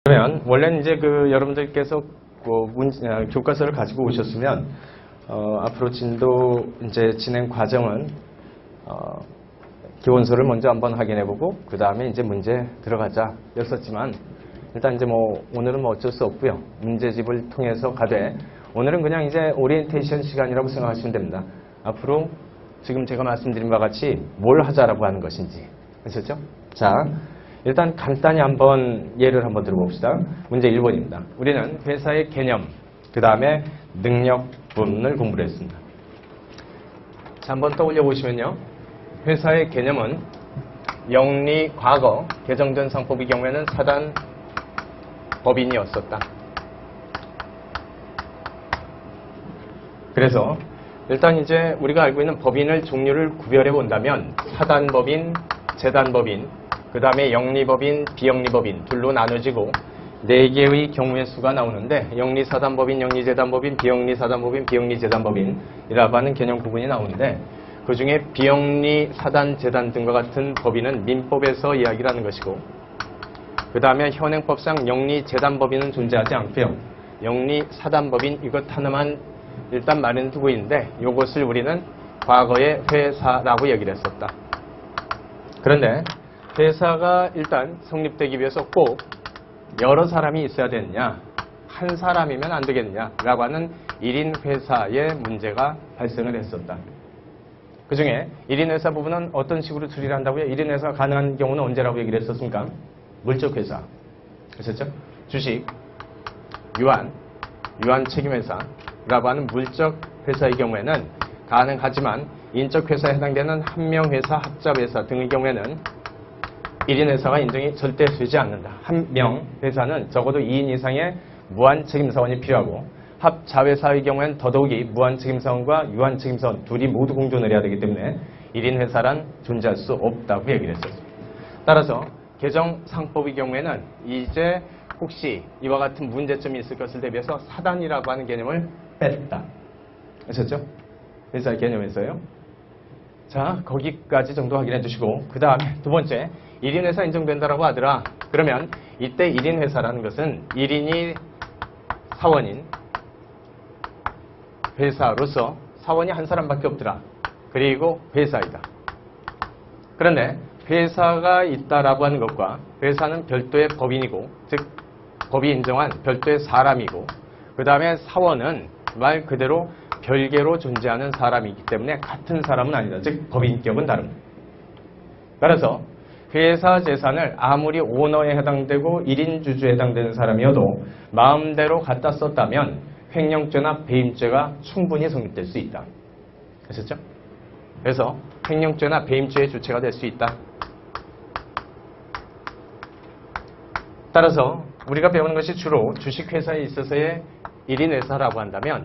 그러면 원래는 이제 여러분들께서 교과서를 가지고 오셨으면 앞으로 진도 이제 진행 과정은 기본서를 먼저 한번 확인해보고 그 다음에 이제 문제 들어가자 였었지만 일단 이제 오늘은 어쩔 수 없고요. 문제집을 통해서 가되 오늘은 그냥 이제 오리엔테이션 시간이라고 생각하시면 됩니다. 앞으로 지금 제가 말씀드린 바와 같이 뭘 하자라고 하는 것인지 아셨죠? 자, 일단 간단히 한번 예를 한번 들어봅시다. 문제 1번입니다. 우리는 회사의 개념, 그 다음에 능력 부분을 공부를 했습니다. 자, 한번 떠올려 보시면요. 회사의 개념은 영리 과거 개정된 상법의 경우에는 사단 법인이었었다. 그래서 일단 이제 우리가 알고 있는 법인을 종류를 구별해 본다면 사단법인, 재단법인, 그 다음에 영리법인, 비영리법인 둘로 나눠지고 4개의 경우의 수가 나오는데 영리사단법인, 영리재단법인, 비영리사단법인, 비영리재단법인이라고 하는 개념 구분이 나오는데 그 중에 비영리사단, 재단 등과 같은 법인은 민법에서 이야기를 하는 것이고 그 다음에 현행법상 영리재단법인은 존재하지 않고요. 영리사단법인 이것 하나만 일단 마련해 두고 있는데 이것을 우리는 과거에 회사라고 얘기를 했었다. 그런데 회사가 일단 성립되기 위해서 꼭 여러 사람이 있어야 되느냐, 한 사람이면 안 되겠느냐라고 하는 1인 회사의 문제가 발생을 했었다. 그 중에 1인 회사 부분은 어떤 식으로 처리를 한다고요? 1인 회사가 가능한 경우는 언제라고 얘기를 했었습니까? 물적 회사. 아셨죠? 주식, 유한 책임회사라고 하는 물적 회사의 경우에는 가능하지만 인적 회사에 해당되는 한명회사, 합잡회사 등의 경우에는 1인 회사가 인정이 절대 되지 않는다. 한 명 회사는 적어도 2인 이상의 무한 책임사원이 필요하고 합자회사의 경우에는 더더욱이 무한 책임사원과 유한 책임사원 둘이 모두 공존을 해야 되기 때문에 1인 회사란 존재할 수 없다고 얘기를 했었습니다. 따라서 개정상법의 경우에는 이제 혹시 이와 같은 문제점이 있을 것을 대비해서 사단이라고 하는 개념을 뺐다. 아셨죠? 회사의 개념에서요. 자, 거기까지 정도 확인해 주시고 그 다음에 두 번째 1인 회사 인정된다라고 하더라. 그러면 이때 1인 회사라는 것은 1인이 사원인 회사로서 사원이 한 사람밖에 없더라. 그리고 회사이다. 그런데 회사가 있다라고 하는 것과 회사는 별도의 법인이고 즉 법이 인정한 별도의 사람이고 그 다음에 사원은 말 그대로 별개로 존재하는 사람이기 때문에 같은 사람은 아니다. 즉 법인격은 다릅니다. 따라서 회사 재산을 아무리 오너에 해당되고 1인 주주에 해당되는 사람이어도 마음대로 갖다 썼다면 횡령죄나 배임죄가 충분히 성립될 수 있다. 아셨죠? 그래서 횡령죄나 배임죄의 주체가 될 수 있다. 따라서 우리가 배우는 것이 주로 주식회사에 있어서의 1인 회사라고 한다면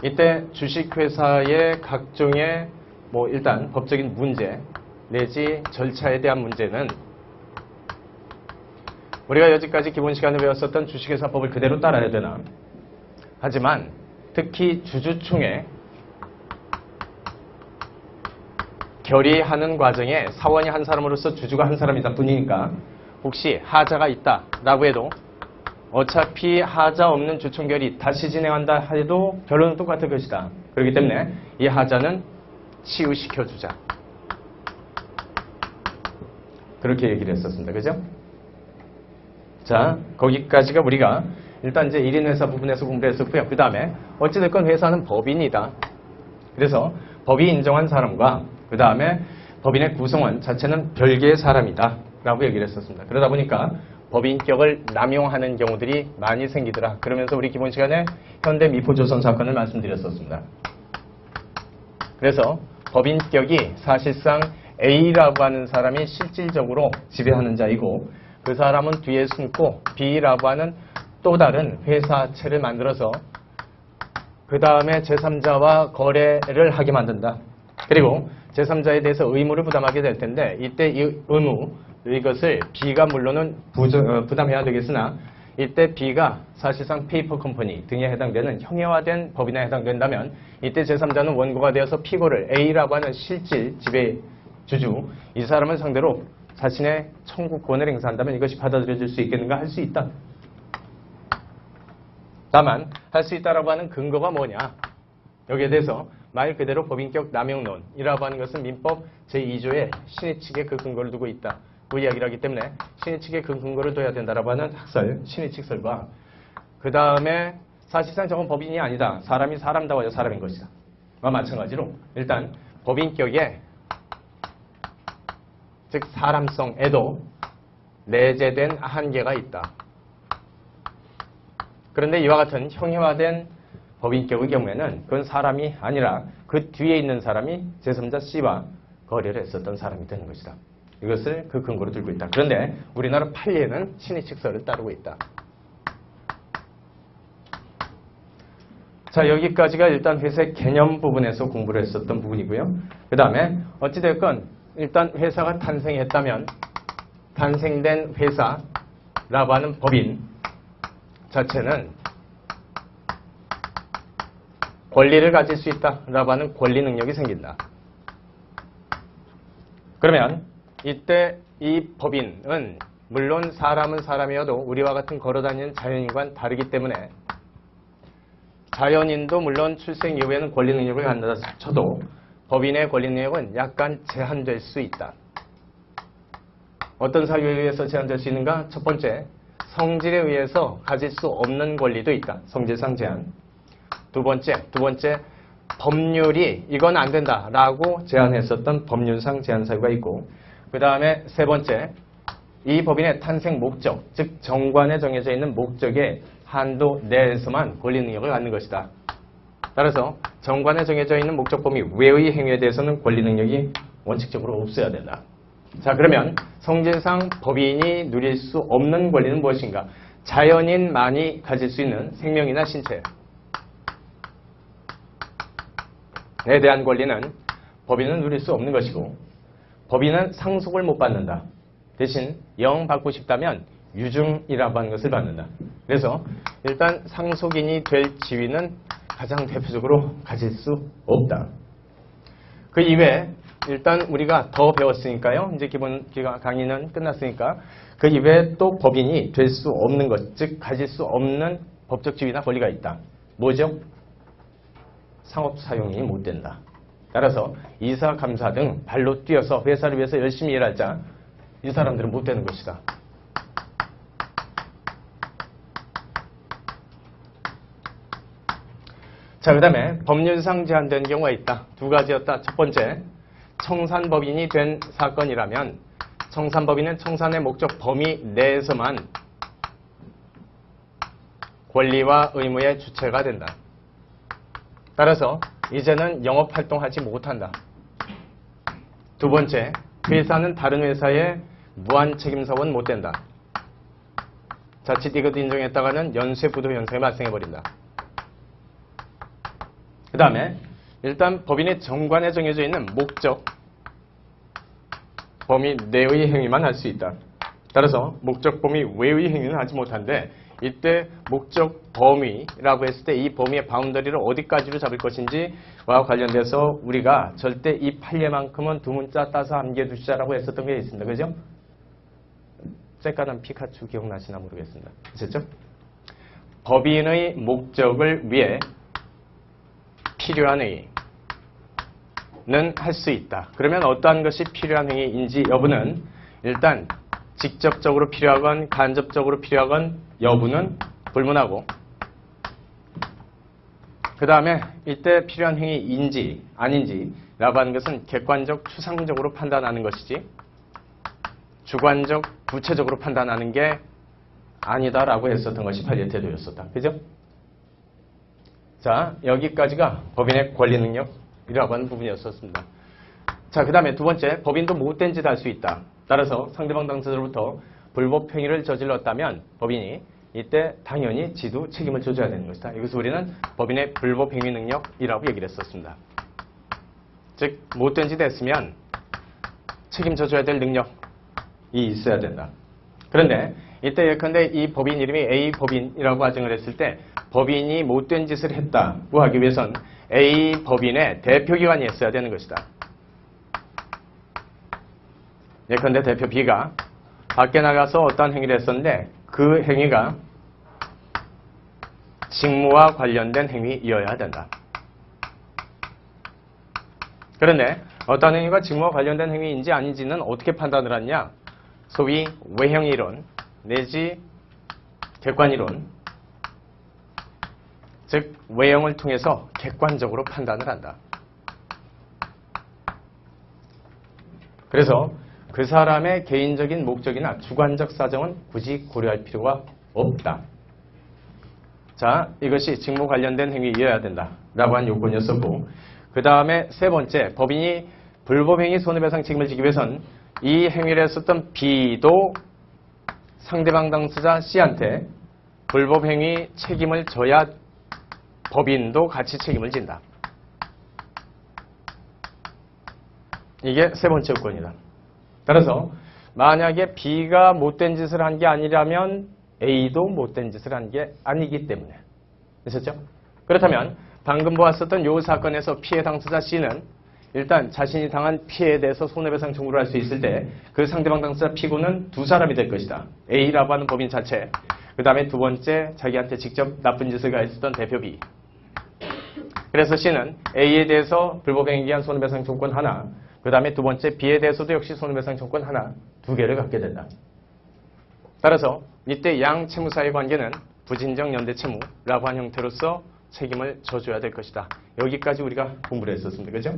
이때 주식회사의 각종의 일단 법적인 문제 내지 절차에 대한 문제는 우리가 여지까지 기본 시간에 배웠었던 주식회사법을 그대로 따라야 되나? 하지만 특히 주주총회 결의하는 과정에 사원이 한 사람으로서 주주가 한 사람이다 뿐이니까 혹시 하자가 있다라고 해도 어차피 하자 없는 주총결의 다시 진행한다 해도 결론은 똑같을 것이다. 그렇기 때문에 이 하자는 치유시켜주자. 그렇게 얘기를 했었습니다. 그죠? 자, 거기까지가 우리가 일단 이제 1인 회사 부분에서 공부를 했었고요. 그 다음에 어찌됐건 회사는 법인이다. 그래서 법이 인정한 사람과 그 다음에 법인의 구성원 자체는 별개의 사람이다. 라고 얘기를 했었습니다. 그러다 보니까 법인격을 남용하는 경우들이 많이 생기더라. 그러면서 우리 기본 시간에 현대미포조선 사건을 말씀드렸었습니다. 그래서 법인격이 사실상 A라고 하는 사람이 실질적으로 지배하는 자이고 그 사람은 뒤에 숨고 B라고 하는 또 다른 회사체를 만들어서 그 다음에 제3자와 거래를 하게 만든다. 그리고 제3자에 대해서 의무를 부담하게 될 텐데 이때 이 의무 이것을 B가 물론은 부담해야 되겠으나 이때 B가 사실상 페이퍼 컴퍼니 등에 해당되는 형해화된 법인에 해당된다면 이때 제3자는 원고가 되어서 피고를 A라고 하는 실질 지배 주주 이 사람을 상대로 자신의 청구권을 행사한다면 이것이 받아들여질 수 있겠는가? 할 수 있다. 다만 할 수 있다라고 하는 근거가 뭐냐? 여기에 대해서 말 그대로 법인격 남용론이라고 하는 것은 민법 제2조에 신의 측에 그 근거를 두고 있다고 이야기를 하기 때문에 신의 측에 그 근거를 둬야 된다라고 하는 학설, 신의 측설과 그 다음에 사실상 저건 법인이 아니다. 사람이 사람다워야 사람인 것이다. 와 마찬가지로 일단 법인격에 즉 사람성에도 내재된 한계가 있다. 그런데 이와 같은 형해화된 법인격의 경우에는 그건 사람이 아니라 그 뒤에 있는 사람이 제3자 C와 거래를 했었던 사람이 되는 것이다. 이것을 그 근거로 들고 있다. 그런데 우리나라 판례는 신의 측설을 따르고 있다. 자, 여기까지가 일단 회사의 개념 부분에서 공부를 했었던 부분이고요. 그 다음에 어찌됐건 일단 회사가 탄생했다면 탄생된 회사라고 하는 법인 자체는 권리를 가질 수 있다라고 하는 권리 능력이 생긴다. 그러면 이때 이 법인은 물론 사람은 사람이어도 우리와 같은 걸어다니는 자연인과는 다르기 때문에 자연인도 물론 출생 이후에는 권리 능력을 갖는다 쳐도 법인의 권리 능력은 약간 제한될 수 있다. 어떤 사유에 의해서 제한될 수 있는가? 첫 번째, 성질에 의해서 가질 수 없는 권리도 있다. 성질상 제한. 두 번째, 법률이 이건 안 된다라고 제한했었던 법률상 제한 사유가 있고, 그 다음에 세 번째, 이 법인의 탄생 목적, 즉 정관에 정해져 있는 목적의 한도 내에서만 권리 능력을 갖는 것이다. 따라서 정관에 정해져 있는 목적 범위 외의 행위에 대해서는 권리 능력이 원칙적으로 없어야 된다. 자, 그러면 성질상 법인이 누릴 수 없는 권리는 무엇인가? 자연인만이 가질 수 있는 생명이나 신체에 대한 권리는 법인은 누릴 수 없는 것이고, 법인은 상속을 못 받는다. 대신 영 받고 싶다면 유증이라고 하는 것을 받는다. 그래서 일단 상속인이 될 지위는 가장 대표적으로 가질 수 없다. 그 이외에 일단 우리가 더 배웠으니까요. 이제 기본 강의는 끝났으니까 그 이외에 또 법인이 될 수 없는 것, 즉 가질 수 없는 법적 지위나 권리가 있다. 뭐죠? 상업 사용이 못 된다. 따라서 이사, 감사 등 발로 뛰어서 회사를 위해서 열심히 일할 자, 이 사람들은 못 되는 것이다. 자, 그 다음에 법률상 제한된 경우가 있다. 두 가지였다. 첫 번째, 청산법인이 된 사건이라면 청산법인은 청산의 목적 범위 내에서만 권리와 의무의 주체가 된다. 따라서 이제는 영업활동하지 못한다. 두 번째, 회사는 다른 회사에 무한책임사원 못 된다. 자칫 이것 인정했다가는 연쇄부도 현상이 발생해버린다. 그 다음에 일단 법인의 정관에 정해져 있는 목적 범위 내의 행위만 할 수 있다. 따라서 목적 범위 외의 행위는 하지 못한데 이때 목적 범위라고 했을 때 이 범위의 바운더리를 어디까지로 잡을 것인지와 관련돼서 우리가 절대 이 판례만큼은 두 문자 따서 암기해두시자라고 했었던 게 있습니다. 그죠? 쬐까만 피카츄 기억나시나 모르겠습니다. 아셨죠? 법인의 목적을 위해 필요한 행위는 할 수 있다. 그러면 어떠한 것이 필요한 행위인지 여부는 일단 직접적으로 필요하건 간접적으로 필요하건 여부는 불문하고, 그 다음에 이때 필요한 행위인지 아닌지라고 하는 것은 객관적 추상적으로 판단하는 것이지 주관적 구체적으로 판단하는 게 아니다라고 했었던 것이 판례 태도였었다. 그죠? 자, 여기까지가 법인의 권리 능력이라고 하는 부분이었었습니다. 자, 그 다음에 두 번째, 법인도 못된 짓 할 수 있다. 따라서 상대방 당사자로부터 불법 행위를 저질렀다면 법인이 이때 당연히 지도 책임을 져줘야 되는 것이다. 이것을 우리는 법인의 불법 행위 능력이라고 얘기를 했었습니다. 즉, 못된 짓 했으면 책임져줘야 될 능력이 있어야 된다. 그런데 이때 예컨대 이 법인 이름이 A 법인이라고 가정을 했을 때 법인이 못된 짓을 했다고 하기 위해선 A 법인의 대표기관이 있어야 되는 것이다. 예컨대 대표 B가 밖에 나가서 어떤 행위를 했었는데 그 행위가 직무와 관련된 행위이어야 된다. 그런데 어떤 행위가 직무와 관련된 행위인지 아닌지는 어떻게 판단을 하냐? 소위 외형이론 내지 객관이론, 즉 외형을 통해서 객관적으로 판단을 한다. 그래서 그 사람의 개인적인 목적이나 주관적 사정은 굳이 고려할 필요가 없다. 자, 이것이 직무 관련된 행위이어야 된다라고 한 요건이었었고, 그 다음에 세 번째, 법인이 불법행위 손해배상 책임을 지기 위해선 이 행위를 했었던 B도 상대방 당사자 C한테 불법행위 책임을 져야 법인도 같이 책임을 진다. 이게 세 번째 요건이다. 따라서 만약에 B가 못된 짓을 한 게 아니라면 A도 못된 짓을 한 게 아니기 때문에. 됐었죠? 그렇다면 방금 보았었던 이 사건에서 피해 당사자 C는 일단 자신이 당한 피해에 대해서 손해배상 청구를 할 수 있을 때 그 상대방 당사자 피고는 두 사람이 될 것이다. A라고 하는 법인 자체, 그 다음에 두 번째 자기한테 직접 나쁜 짓을 가했었던 대표 B. 그래서 C는 A에 대해서 불법행위에 의한 손해배상 청구권 하나, 그 다음에 두 번째 B에 대해서도 역시 손해배상 청구권 하나, 두 개를 갖게 된다. 따라서 이때 양 채무사의 관계는 부진정 연대 채무라고 한 형태로서 책임을 져줘야 될 것이다. 여기까지 우리가 공부를 했었습니다. 그죠?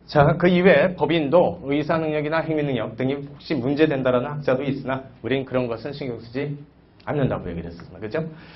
자, 그 이외에 법인도 의사능력이나 행위능력 등이 혹시 문제된다라는 학자도 있으나 우린 그런 것은 신경 쓰지 않는다고 얘기를 했었습니다. 그죠?